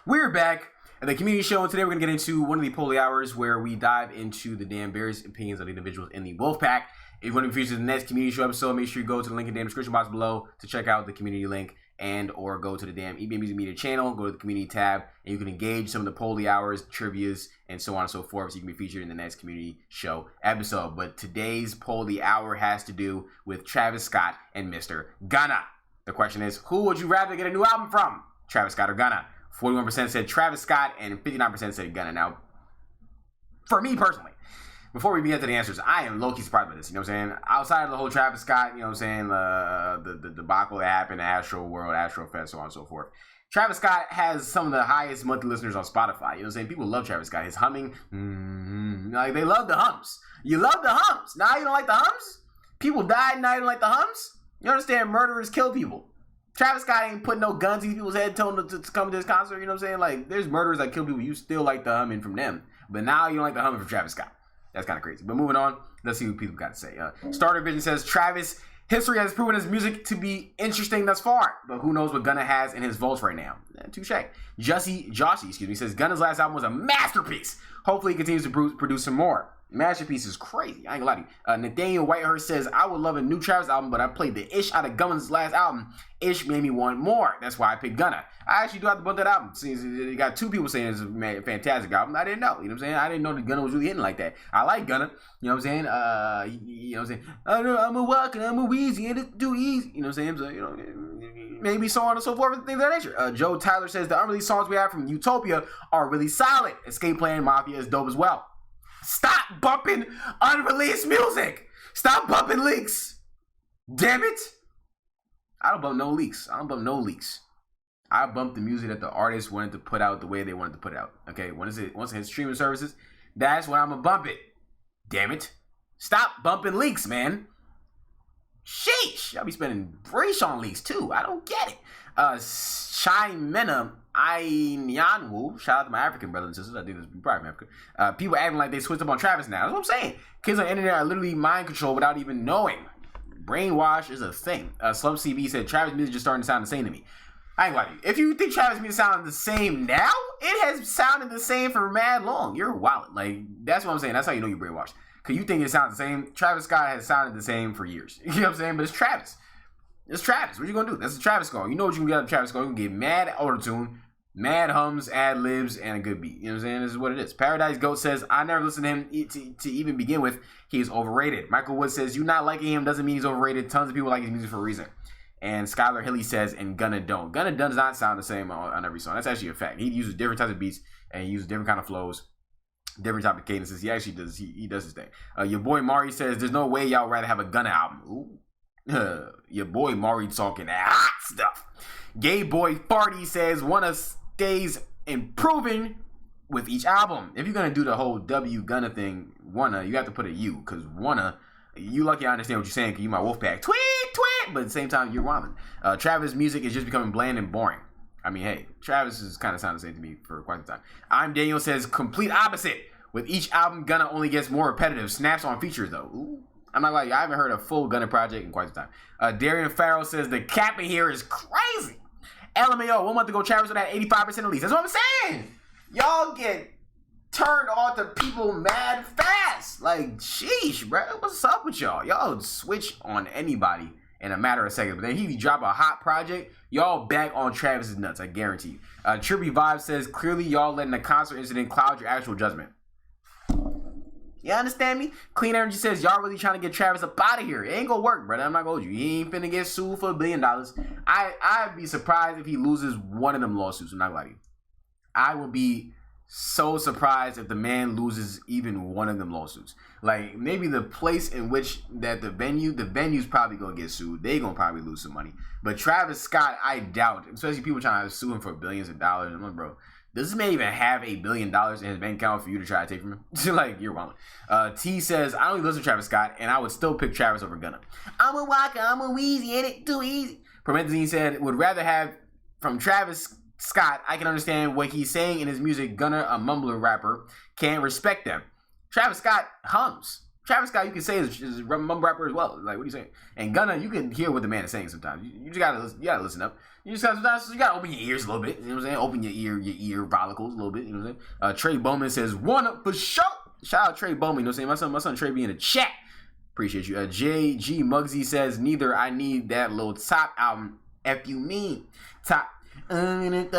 We're back at the community show, and today we're going to get into one of the Poly Hours where we dive into the damn various opinions of the individuals in the wolf pack. If you want to be featured in the next community show episode, make sure you go to the link in the damn description box below to check out the community link, and or go to the damn EBN Music Media channel, go to the community tab, and you can engage some of the Poly Hours, trivias, and so on and so forth, so you can be featured in the next community show episode. But today's Poly Hour has to do with Travis Scott and Mr. Gunna. The question is, who would you rather get a new album from? Travis Scott or Gunna? 41% said Travis Scott and 59% said Gunna. Now, for me personally, before we get to the answers, I am low-key surprised by this, you know what I'm saying? Outside of the whole Travis Scott, you know what I'm saying, the debacle that happened, the Astro World, Astro Fest, so on and so forth. Travis Scott has some of the highest monthly listeners on Spotify. You know what I'm saying? People love Travis Scott. His humming, like they love the hums. You love the hums. Now you don't like the hums? People died, now you don't like the hums? You understand? Murderers kill people. Travis Scott ain't putting no guns in people's head telling them to come to this concert, you know what I'm saying? Like, there's murderers that kill people, you still like the humming from them. But now you don't like the humming from Travis Scott. That's kind of crazy. But moving on, let's see what people got to say. Starter Vision says, Travis, history has proven his music to be interesting thus far, but who knows what Gunna has in his vaults right now. Touche. Joshy, says, Gunna's last album was a masterpiece. Hopefully he continues to produce some more. Masterpiece is crazy. I ain't gonna lie to you. Nathaniel Whitehurst says, I would love a new Travis album, but I played the Ish out of Gunna's last album. Ish made me want more. That's why I picked Gunna. I actually do have to bump that album. See, you got two people saying it's a fantastic album. I didn't know. You know what I'm saying? I didn't know that Gunna was really hitting like that. I like Gunna. You know what I'm saying? You know what I'm saying? I'm a walk and I'm a wheezy and it's too easy. You know what I'm saying? So, you know, maybe so on and so forth and things of that nature. Joe Tyler says, the unreleased songs we have from Utopia are really solid. Escape Plan Mafia is dope as well. Stop bumping unreleased music. Stop bumping leaks. Damn it. I don't bump no leaks. I bump the music that the artist wanted to put out the way they wanted to put it out. Okay, once it hits streaming services, that's when I'm gonna bump it. Damn it. Stop bumping leaks, man. Sheesh. Y'all be spending breach on leaks too. I don't get it. Shimena Ainyanwu, shout out to my African brothers and sisters. I think this is probably African. People acting like they switched up on Travis now. That's what I'm saying. Kids on the internet are literally mind controlled without even knowing. Brainwash is a thing. Slum CB said Travis music just starting to sound the same to me. I ain't lying. If you think Travis music sounds the same now, it has sounded the same for mad long. You're wild. Like, that's what I'm saying. That's how you know you're brainwashed. Because you think it sounds the same. Travis Scott has sounded the same for years. You know what I'm saying? But it's Travis. It's Travis. What you gonna do? That's a Travis song. You know what you can get out of Travis song. You can get mad autotune, mad hums, ad libs, and a good beat. You know what I'm saying? This is what it is. Paradise Goat says, I never listened to him to even begin with. He is overrated. Michael Wood says, you not liking him doesn't mean he's overrated. Tons of people like his music for a reason. And Skylar Hilly says, and Gunna don't. Gunna does not sound the same on every song. That's actually a fact. He uses different types of beats, and he uses different kind of flows, different type of cadences. He actually does. He does his thing. Your boy Mari says, there's no way y'all rather have a Gunna album. Ooh. Your boy Mari talking that hot stuff. Gay boy Farty says, Wanna stays improving with each album. If you're gonna do the whole W Gunna thing, Wanna, you have to put a U, because Wanna, you lucky I understand what you're saying, because you my wolf pack. Tweet, but at the same time, you're wildin'. Travis' music is just becoming bland and boring. I mean, hey, Travis is kind of sounding the same to me for quite some time. I'm Daniel says, complete opposite. With each album, Gunna only gets more repetitive. Snaps on features, though. Ooh. I'm not like, I haven't heard a full Gunna project in quite some time. Darian Farrell says, the cap in here is crazy. LMAO, 1 month ago, Travis was at 85% at least. That's what I'm saying. Y'all get turned on to people mad fast. Like, sheesh, bro. What's up with y'all? Y'all switch on anybody in a matter of seconds. But then he drop a hot project, y'all back on Travis's nuts, I guarantee you. Trippy Vibe says, clearly y'all letting the concert incident cloud your actual judgment. You understand me? Clean Energy says, y'all really trying to get Travis up out of here. It ain't gonna work, brother. I'm not gonna hold you. He ain't finna get sued for $1 billion. I'd be surprised if he loses one of them lawsuits. I'm not gonna lie to you. I would be so surprised if the man loses even one of them lawsuits. Like, maybe the place in which that the venue's probably gonna get sued. They gonna probably lose some money. But Travis Scott, I doubt, especially people trying to sue him for billions of dollars. I'm like, bro, does this man even have $1 billion in his bank account for you to try to take from him? Like, you're wrong. T says, I don't even listen to Travis Scott, and I would still pick Travis over Gunna. I'm a walker, I'm a wheezy, ain't it too easy? Promethazine said, would rather have from Travis Scott. I can understand what he's saying in his music. Gunna, a mumbler rapper, can't respect them. Travis Scott hums. Travis Scott, you can say is a mumble rapper as well. Like, what are you saying? And Gunna, you can hear what the man is saying sometimes. You just gotta listen up. You gotta open your ears a little bit. You know what I'm saying? Open your ear follicles a little bit. You know what I'm saying? Trey Bowman says, "One up for sure." Shout out Trey Bowman. You know what I'm saying? My son Trey be in the chat. Appreciate you. JG Muggsy says, "Neither. I need that little top album. F you mean top." Hates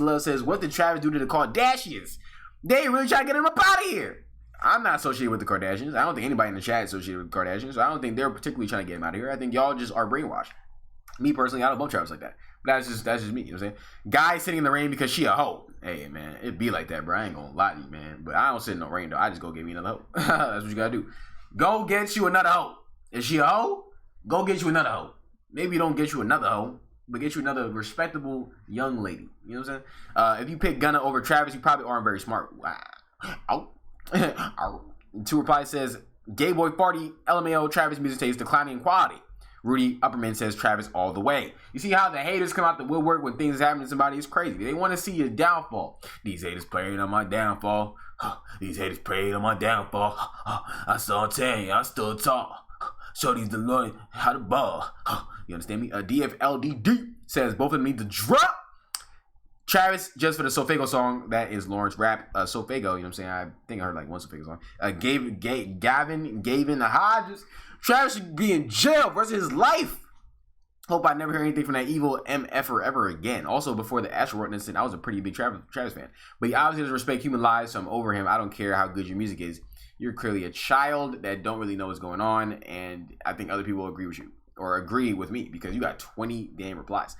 Love says, "What did Travis do to the Kardashians? They really try to get him up out of here." I'm not associated with the Kardashians. I don't think anybody in the chat is associated with the Kardashians. So I don't think they're particularly trying to get him out of here. I think y'all just are brainwashed. Me personally, I don't bump Travis like that. But that's just me. You know what I'm saying? Guy sitting in the rain because she a hoe. Hey man, it be like that, bro. I ain't gonna lie to you, man. But I don't sit in no rain though. I just go get me another hoe. That's what you gotta do. Go get you another hoe. Is she a hoe? Go get you another hoe. Maybe don't get you another hoe, but get you another respectable young lady. You know what I'm saying? If you pick Gunna over Travis, you probably aren't very smart. Wow. Two Reply says, "Gay boy party, LMAO, Travis music taste declining in quality." Rudy Upperman says Travis all the way. You see how the haters come out the woodwork when things happen to somebody? It's crazy. They want to see your downfall. These haters praying on my downfall. These haters praying on my downfall. I saw 10, I still talk. Shorty's the Lord, how to ball. You understand me? DFLDD says both of them need to drop. Travis, just for the Sofago song, that is Lawrence rap. Sofago, you know what I'm saying? I think I heard like one Sofago song. Gavin Hodges. Travis should be in jail versus his life. Hope I never hear anything from that evil MFer ever again. Also, before the Astroworld incident, I was a pretty big Travis fan. But he obviously doesn't respect human lives, so I'm over him. I don't care how good your music is. You're clearly a child that don't really know what's going on, and I think other people agree with you. Or agree with me, because you got 20 damn replies.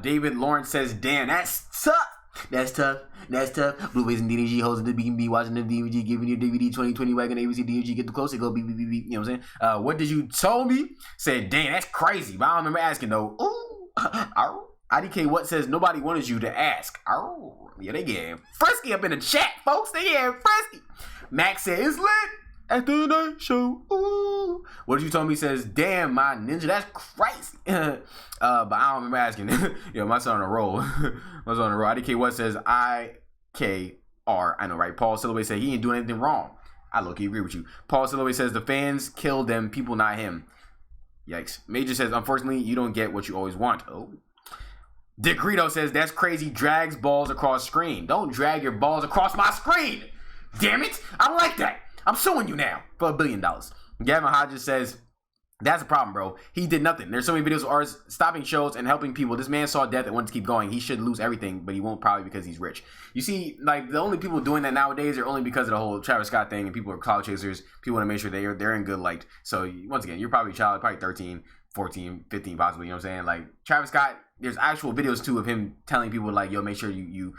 David Lawrence says, "Damn, that's tough. That's tough. Blueface and DDG holding the BB, watching the DVD, giving you DVD 2020 wagon, ABC DDG, get the closer, go beep, beep, beep, beep." You know what I'm saying? What did you told me? Said, "Damn, that's crazy." But I don't remember asking though. Ooh. IDK what says, "Nobody wanted you to ask." Oh, yeah, they getting frisky up in the chat, folks. They getting frisky. Max said, "It's lit at the night show." Ooh. What did you told me? Says, "Damn, my ninja, that's crazy." But I don't remember asking. Yo, my son on a roll. My son on a roll. IDK what says, IKR. I know, right? Paul Silloway said he ain't doing anything wrong. I low-key agree with you. Paul Silloway says the fans killed them, people, not him. Yikes. Major says, "Unfortunately, you don't get what you always want." Oh. Dick Greedo says, "That's crazy. Drags balls across screen." Don't drag your balls across my screen. Damn it. I don't like that. I'm suing you now for $1 billion. Gavin Hodges says, "That's a problem, bro. He did nothing. There's so many videos of artists stopping shows and helping people. This man saw death and wanted to keep going. He should lose everything, but he won't, probably because he's rich." You see, like, the only people doing that nowadays are only because of the whole Travis Scott thing, and people are cloud chasers. People want to make sure they're in good light. So, once again, you're probably a child, probably 13, 14, 15 possibly, you know what I'm saying? Like, Travis Scott, there's actual videos too of him telling people like, "Yo, make sure you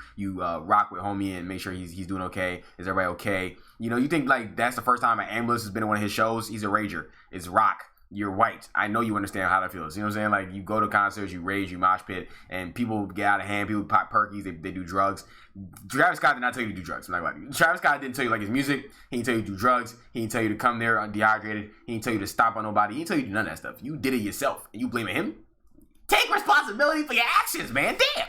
rock with homie and make sure he's doing okay. Is everybody okay?" You know, you think like that's the first time an ambulance has been in one of his shows? He's a rager. It's rock. You're white. I know you understand how that feels. You know what I'm saying? Like, you go to concerts, you rage, you mosh pit, and people get out of hand. People pop perkies. They do drugs. Travis Scott did not tell you to do drugs. I'm not gonna lie to you. Travis Scott didn't tell you like his music. He didn't tell you to do drugs. He didn't tell you to come there dehydrated. He didn't tell you to stomp on nobody. He didn't tell you to do none of that stuff. You did it yourself, and you blaming him? Take responsibility for your actions, man. Damn.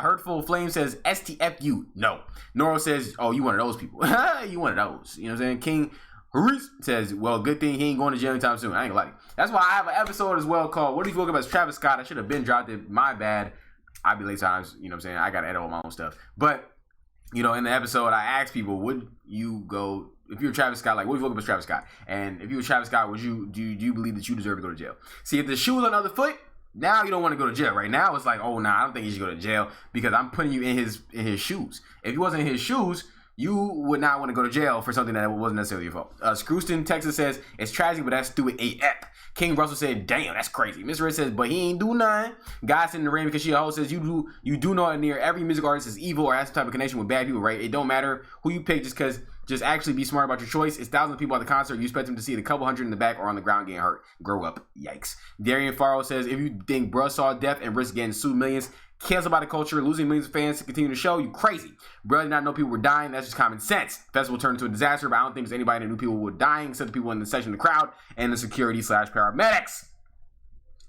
Hurtful Flame says, "STFU." No. Noro says, "Oh, you one of those people." You one of those. You know what I'm saying? King Haris says, "Well, good thing he ain't going to jail anytime soon." I ain't gonna lie. That's why I have an episode as well called "What Are You Talking About?" Travis Scott. I should have been dropped it. My bad. I be late times. You know what I'm saying? I got to edit all my own stuff. But, you know, in the episode, I asked people, would you go, if you're Travis Scott, like, what do you look about Travis Scott? And if you were Travis Scott, do you believe that you deserve to go to jail? See, if the shoe was on the other foot, now you don't want to go to jail. Right now, it's like, oh, nah, I don't think you should go to jail because I'm putting you in his shoes. If you wasn't in his shoes, you would not want to go to jail for something that wasn't necessarily your fault. Scrooston, Texas says, "It's tragic, but that's stupid AF." King Russell said, "Damn, that's crazy." Mr. Red says, "But he ain't do nothing." Guys in the rain because she a hoe says, you do know near every music artist is evil or has some type of connection with bad people, right? It don't matter who you pick just actually be smart about your choice. It's thousands of people at the concert. You expect them to see a couple hundred in the back or on the ground getting hurt. Grow up. Yikes. Darian Farrow says, "If you think bruh saw death and risk getting sued millions, cancel by the culture, losing millions of fans to continue the show, you crazy. Bruh did not know people were dying. That's just common sense. Festival turned into a disaster, but I don't think there's anybody that knew people were dying except the people in the section of the crowd and the security/paramedics."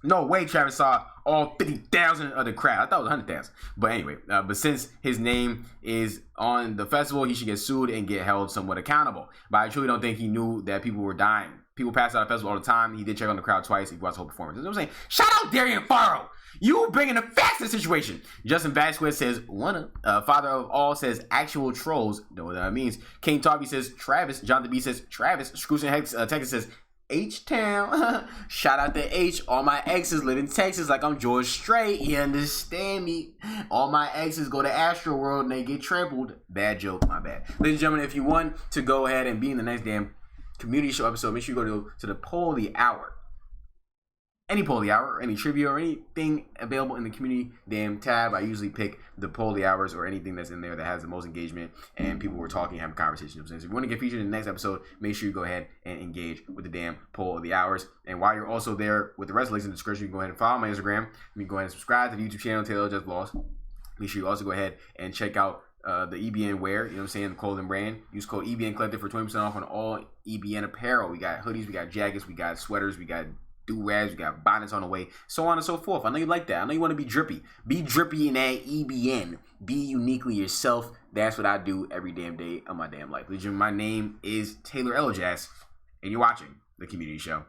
No way Travis saw all 50,000 of the crowd. I thought it was 100,000. But anyway, but since his name is on the festival, he should get sued and get held somewhat accountable. But I truly don't think he knew that people were dying. People pass out at the festival all the time. He did check on the crowd twice. He watched the whole performance. You know what I'm saying? Shout out Darian Faro. You bringing the facts to the situation. Justin Vasquez says, father of all says, actual trolls. Know what that means. King Tarby says, Travis. Jonathan B says, Travis. Scrooge in Texas says, H-Town. Shout out to H. All my exes live in Texas like I'm George Strait. You understand me? All my exes go to Astro World and they get trampled. Bad joke, my bad. Ladies and gentlemen, if you want to go ahead and be in the next damn community show episode, make sure you go to the poll of the hour. Any poll of the hour, or any trivia, or anything available in the community damn tab. I usually pick the poll of the hours or anything that's in there that has the most engagement and people were talking, having conversations. So if you want to get featured in the next episode, make sure you go ahead and engage with the damn poll of the hours. And while you're also there with the rest of the links in the description, you can go ahead and follow my Instagram. You can go ahead and subscribe to the YouTube channel, Taylor Just Vlogs. Make sure you also go ahead and check out the EBN wear, you know what I'm saying, the clothing brand. Use code EBN Collective for 20% off on all EBN apparel. We got hoodies, we got jackets, we got sweaters, we got do-rags, we got bonnets on the way, so on and so forth. I know you like that. I know you want to be drippy. Be drippy in that EBN. Be uniquely yourself. That's what I do every damn day of my damn life. My name is Taylor Elajas, and you're watching The Community Show.